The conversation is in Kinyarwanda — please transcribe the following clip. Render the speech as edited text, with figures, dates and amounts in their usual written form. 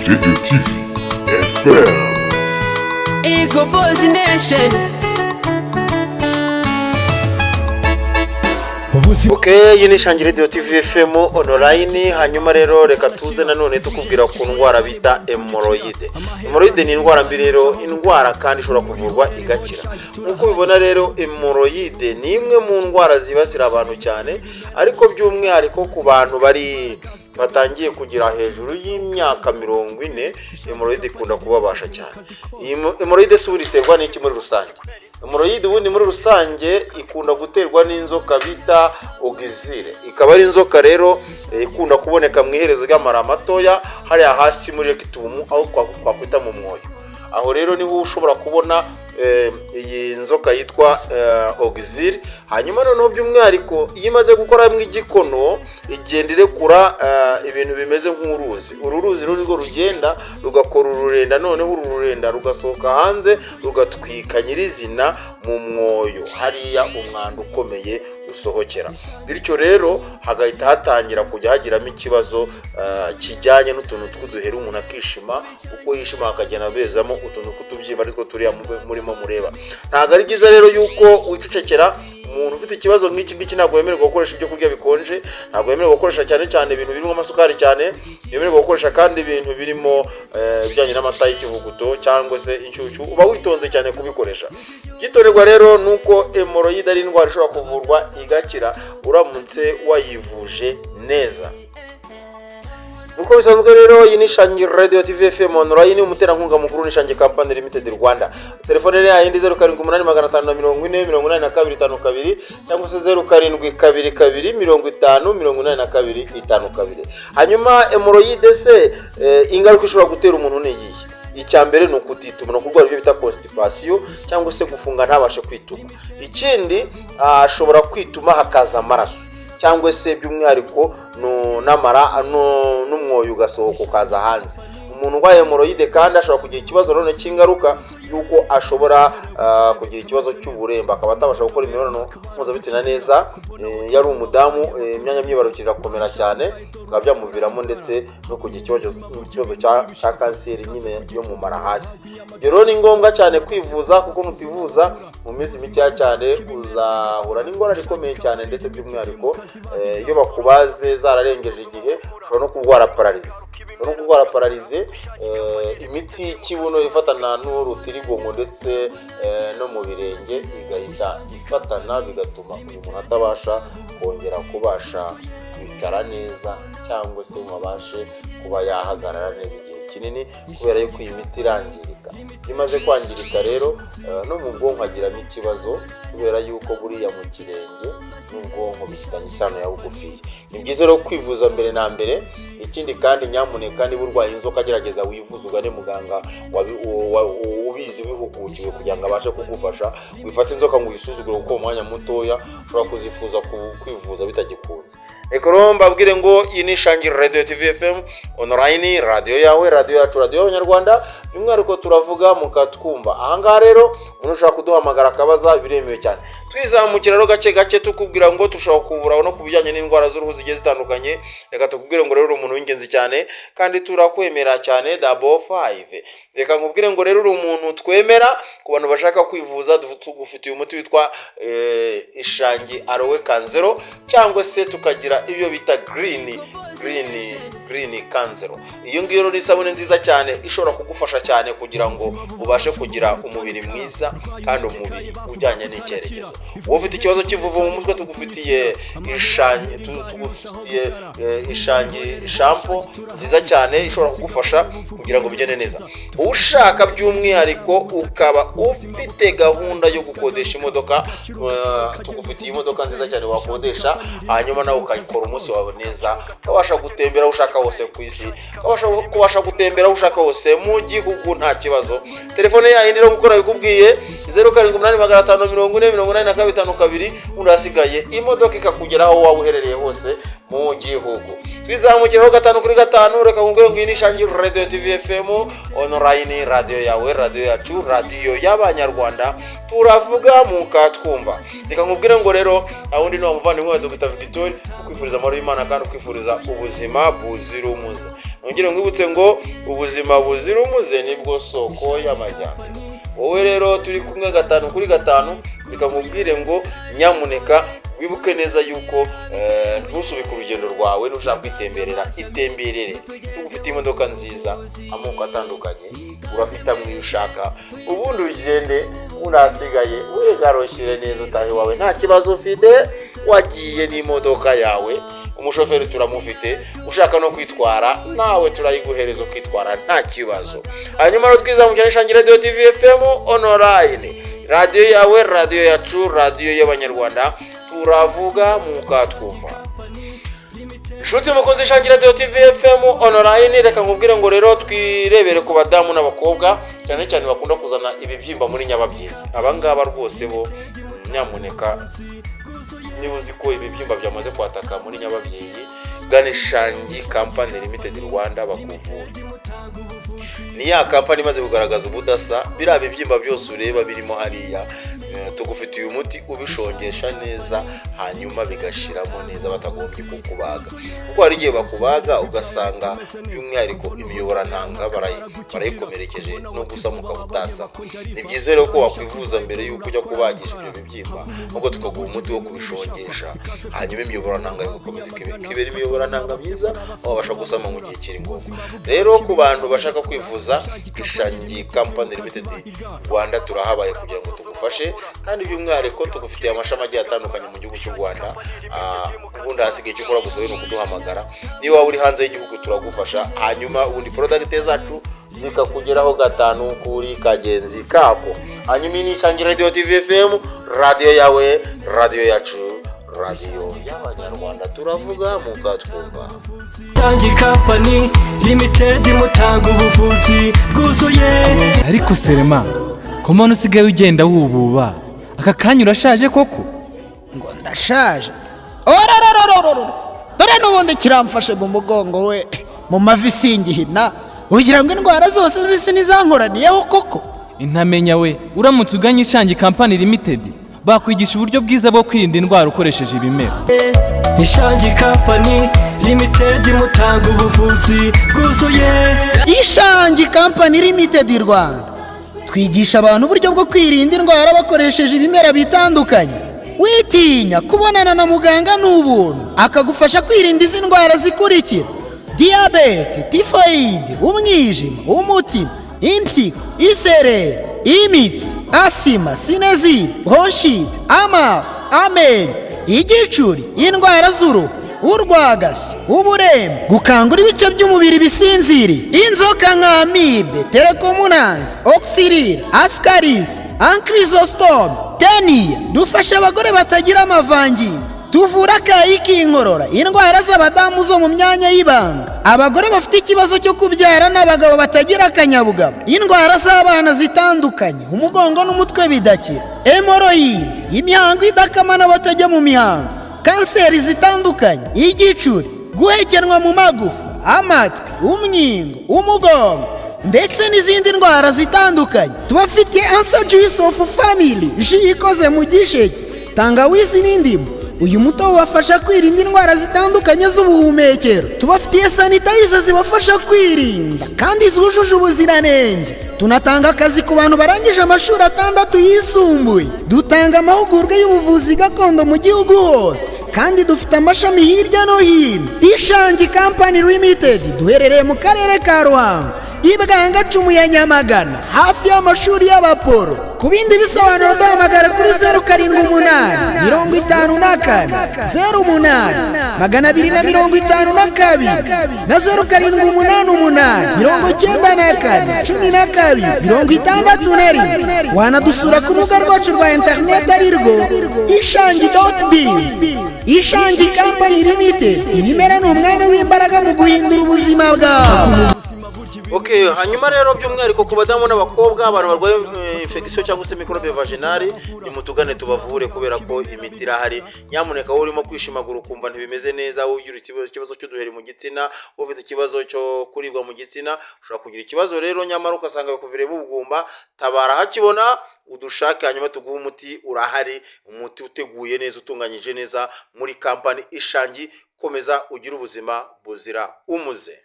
Radio TV FM. Ego Boys Nation. Okay, iyi ni Shangi Radio TV FM online. Hanyuma rero reka tuze nanone tukubwira ku ndwara bita hemorrhoide. Hemorrhoide ni indwara mbi rero, indwara kandi ishobora kuvurwa igakira. Nkuko bibona rero hemorrhoide ni imwe mu ndwara zibasira abantu cyane, ariko by'umwihariko ku bantu batangiye kugira hejuru y'imyaka 40, hemorrhoide ikunda kubabasha cyane. Iyi hemorrhoide suriterwa n'iki muri rusange? Hemorrhoide ubundi muri rusange ikunda guterwa n'inzoka bita ogizire. Ikaba ari inzoka rero ikunda kuboneka mu iherezo ry'amara matoya hari hasi muri rectum aho twakwita mu mwoyo. Aho rero niho ushobora kubona iyi nzoka yitwa ogizire. Hanyuma noneho by'umwihariko iyo imaze gukora mu igikono igenda irekura ibintu bimeze nk'uruzi. Uruzi rwo rugenda rugakora ururenda, noneho ururenda rugasohoka hanze rugatwika nyirizina mu mwoyo hariya umwanda ukomeye usohokera. Bityo rero hagahita hatangira kujya hagiramo ikibazo kijyanye n'utuntu tw'uduheri umuntu akishima, uko yishima akagenda bezamo utuntu kutubyimba ariko turiya murimo mureba. Ntago ari byiza rero yuko wicecekera. Umuntu ufite ikibazo nk'iki ngiki ntabwo yemererwa gukoresha ibyo kurya bikonje, ntabwo yemererwa gukoresha cyane ibintu birimo amasukari cyane, yemererwa gukoresha kandi ibintu birimo bijyanye n'amata y'ikivuguto cyangwa se inshyushyu. Uba witonze cyane kubikoresha. Gitorerwa rero nuko hemorrhoide ari indwara ishobora kuvurwa igakira uramutse wayivuje neza. Nuko bisanzwe rero iyi ni Shangi Radio TV FM online, umuterankunga mukuru ni Shangi Company Limited Rwanda. Telefone ni ayindi 0785408252 cyangwa se 0722508252. Hanyuma hemorrhoide se ingaruka ishobora gutera umuntu ni iyi. Icyambere ni ukutituma, no kurwara ibyo bita constipation cyangwa se gufunga ntabashe kwituma. Ikindi ashobora kwituma hakaza amaraso cyangwa se by'umwihariko n'amara n'umwoyo ugasohoka ukaza hanze. Umuntu urwaye hemorrhoide kandi ashobora kugira ikibazo none cy'ingaruka yuko ashobora kugira ikibazo cy'uburemba, akaba atabasha gukora imibonano mpuzabitsina neza. Yari umudamu imyanya myibarukiro irakomera cyane, bikaba byamuviramo ndetse no kugira ikibazo cya kanseri nyine yo mu mara hasi. Rero ni ngombwa cyane kwivuza, kuko mutivuza mu minsi mike cyane uzahura n'ingorane ikomeye cyane, ndetse by'umwihariko iyo bakubaze zararengeje igihe ushobora no kurwara paralize. Imitsi y'ikibuno ifatana n'urutirigongo ndetse no mu birenge igahita ifatana, bigatuma uyu muntu atabasha kongera kubasha kwicara neza cyangwa se mabashe kuba yahagarara neza igihe kinini, kubera yuko iyi mitsi irangirika. Imaze kwangirika rero no mu bwonko agiramo ikibazo, kubera yuko buriya mu kirenge n'ubwonko bifitanye isano ya bugufi. Ni byiza rero kwivuza mbere na mbere. Ikindi kandi nyamuneka niba urwaye inzoka gerageza wivuze, ugane muganga ubizi wihugukiwe kugira ngo abashe kugufasha. Wifata inzoka ngo uyisuzugure kuko umwanya mutoya ushobora kuzifuza kwivuza bitagikunze. Rero mbabwire ngo iyi ni Shangi Radio TV FM online, radio yawe, radio yacu, radio y'Abanyarwanda. By'umwihariko turavuga mukatwumva. Ahangaha rero umuntu ushaka kuduhamagara akabaza biremewe cyane. Twizamukira rero gake tukubwira ngo tushobora kuvura no kubijyanye n'indwara z'uruhu zigiye zitandukanye. Reka tukubwire ngo rero umuntu w'ingenzi cyane kandi turakwemera cyane 55. Reka nkubwire ngo rero umuntu twemera ku bantu bashaka kwivuza, tugufitiye umuti witwa Ishangi Aloe Kanzero, cyangwa se tukagira iyo bita green Kanzero. Iyo ngiyo ni isabune nziza cyane ishobora kugufasha cyane kugira ngo ubashe kugira umubiri mwiza kandi umubiri ujyanye n'icyerekezo. Wowe ufite ikibazo cy'ivuvu mu mutwe, tugufitiye Ishangi shampoo nziza cyane ishobora kugufasha kugira ngo bigende neza. Ushaka by'umwihariko ukaba ufite gahunda yo gukodesha imodoka, tugufitiye imodoka nziza cyane wakodesha, hanyuma nawe ukayikora umunsi wawe neza, ukabasha gutembera ushaka hose ku isi, ukabasha gutembera ushaka hose mu gihugu nta kibazo. Telefone yayindi rero gukora bikubwiye 0785408252, urasigaye imodoka ikakugeraho waba uherereye hose mu gihugu. Twizamukiraho 5 kuri 5. Reka ngubwe ngo ini Shangi Radio TV FM online, radio yawe, radio yacu, radio y'abanyarwanda, turavuga mukatwumva. Reka ngubwire ngo rero awundi no muvandimwe wa Dr. Victor ukwifuriza amahoro y'Imana kandi ukwifuriza ubuzima buzira umuze. Ngire ngwibutse ngo ubuzima buzira umuze nibwo soko y'amajyambere. Wowe rero turi kumwe 5 kuri 5. Reka ngubwire ngo nyamuneka wibuke neza yuko ntusubike urugendo rwawe nushaka kwitemberera itemberere. Tugufite imodoka nziza amoko atandukanye, urafite amwe ushaka, ubundi ugende unasigaye wegaroshire neza utahe wawe nta kibazo ufite, wagiye n'imodoka yawe, umushoferi turamufite, ushaka no kwitwara nawe turayiguhereza kwitwara nta kibazo. Hanyuma ro twizamukira Shangi Radio TV FM online, radio yawe, radio yacu, radio y'abanyarwanda, turavuga mukatwumva. Nshuti mukunzi Shangi Radio TV FM online, reka nkubwire ngo rero twirebere ku badamu n'abakobwa cyane cyane bakunda kuzana ibibyimba muri nyababyeyi. Abangaba rwose bo nyamuneka niba uzi ko ibibyimba byamaze kwataka muri nyababyeyi, gane Shangi Company Limited Rwanda bakuvura. Ni ya company imaze kugaragaza ubudasa, bira bibyimba byose ureba birimo hariya, tugufitiye umuti ubishongesha neza hanyuma bigashiramo neza batagombye kukubaga. Kuko hari igihe bakubaga ugasanga by'umwihariko imiyoborantanga barayikomerekeje no gusamuka butasama. Ni byiza rero ko wakwivuza mbere yuko ujya kubagisha ibyo bibyimba, ahubwo tukaguha umuti wo kubishongesha hanyuma imiyoborantanga igakomeza ikibera imiyoborantanga myiza, aho babasha gusama mu gihe kiri ngombwa. Rero ku bantu bashaka kwivuza, Shangi Company Limited Rwanda turahabaye kugira ngo tugufashe, kandi by'umwihariko tugufitiye amashami agiye atandukanye mu gihugu cy'u Rwanda. Ubundi hasigaye cyo kora gusa no kuduhamagara, niba waba uri hanze y'igihugu turagufasha, hanyuma ubundi product zacu zikakugeraho 5 kuri kagenzi kako. Hanyuma ni Shangi Radio TV FM, radio yawe, radio yacu, radio y'abanyarwanda, turavuga mukatwumva. Shangi Company Limited mutanga ubuvuzi bwuzuye. Ariko Serema, komano usigaye ugenda wububa, aka kanya urashaje koko? Ngo ndashaje? Orororororo, dore n'ubundi kiramfashe mu mugongo we, mu mavi singihina, ugira ngo indwara zose zisi nizankoraniyeho koko? Intamenya we, uramutse uganye Shangi Company Limited bakwigisha uburyo bwiza bwo kwirinda indwara ukoresheje ibimera. Shangi Company Limited mutanga ubuvuzi bwuzuye. Shangi Company Limited Rwanda twigisha abantu uburyo bwo kwirinda indwara bakoresheje ibimera bitandukanye. Witinya kubonana na muganga n'ubuntu akagufasha kwirinda izi ndwara zikurikira: diabete, typhoid, umwijima, umutima, impyiko, isereri, imitsi, asima, sinezite, bronchite, amaso, amenyo, igicuri, indwara z'uruhu, urwagashya, uburembe, gukangura ibice by'umubiri bisinziriye, inzoka nka amibe, telekomunansi, oxyril, ascaris, ankylostomia, teniya. Dufasha abagore batagira amavangingo, tuvura akayi k'inkorora, indwara z'abadamu zo mu myanya y'ibanga, abagore bafite ikibazo cyo kubyara n'abagabo batagira akanyabugabo, indwara z'abana zitandukanye, umugongo n'umutwe bidakira, hemoroide, imihango idakama n'abatajya mu mihango, kanseri zitandukanye, igicuri, guhekenwa mu magufa, amatwi, umwingo, umugongo ndetse n'izindi ndwara zitandukanye. Tubafitiye Answer Juice of Family, ji ikoze mu gisheke, tangawizi n'indimu. Uyu mutobe ubafasha kwirinda indwara zitandukanye z'ubuhumekero. Tubafitiye sanitizer zibafasha kwirinda kandi zujuje ubuziranenge. Tunatanga akazi ku bantu barangije amashuri 6 yisumbuye. Dutanga amahugurwa y'ubuvuzi gakondo mu gihugu hose, kandi dufite amashami hirya no hino. Shangi Company Limited duherereye mu karere ka Ruhango, Ibwanga Cumu ya Nyamagana, hafi y'amashuri y'Abaporo. Ku bindi bisobanuro duhamagara kuri 078 54 08 252 na 0788 94 12 wanadusura ku rubuga rwacu rwa internet arirwo ishangi.biz. Shangi Company Limited, ibimera ni umwanya w'imbaraga mu guhindura ubuzima bwawe. Okay, hanyuma rero by'umwihariko ku badamu n'abakobwa, abantu barwaye infection cyangwa se microbe vaginale nimutugane tubavure kubera ko imiti irahari. Nyamuneka urimo kwishimagura ukumva ntibimeze neza, ugira ikibazo cy'uduheri mu gitsina, ufite ikibazo cyo kuribwa mu gitsina, ushobora kugira ikibazo rero nyamara ugasanga bikuviremo ubugumba, tabara hakibona udushake hanyuma tuguhe umuti. Urahari, umuti uteguye neza, utunganyije neza muri kampani Ishangi. Komeza ugira ubuzima buzira umuze.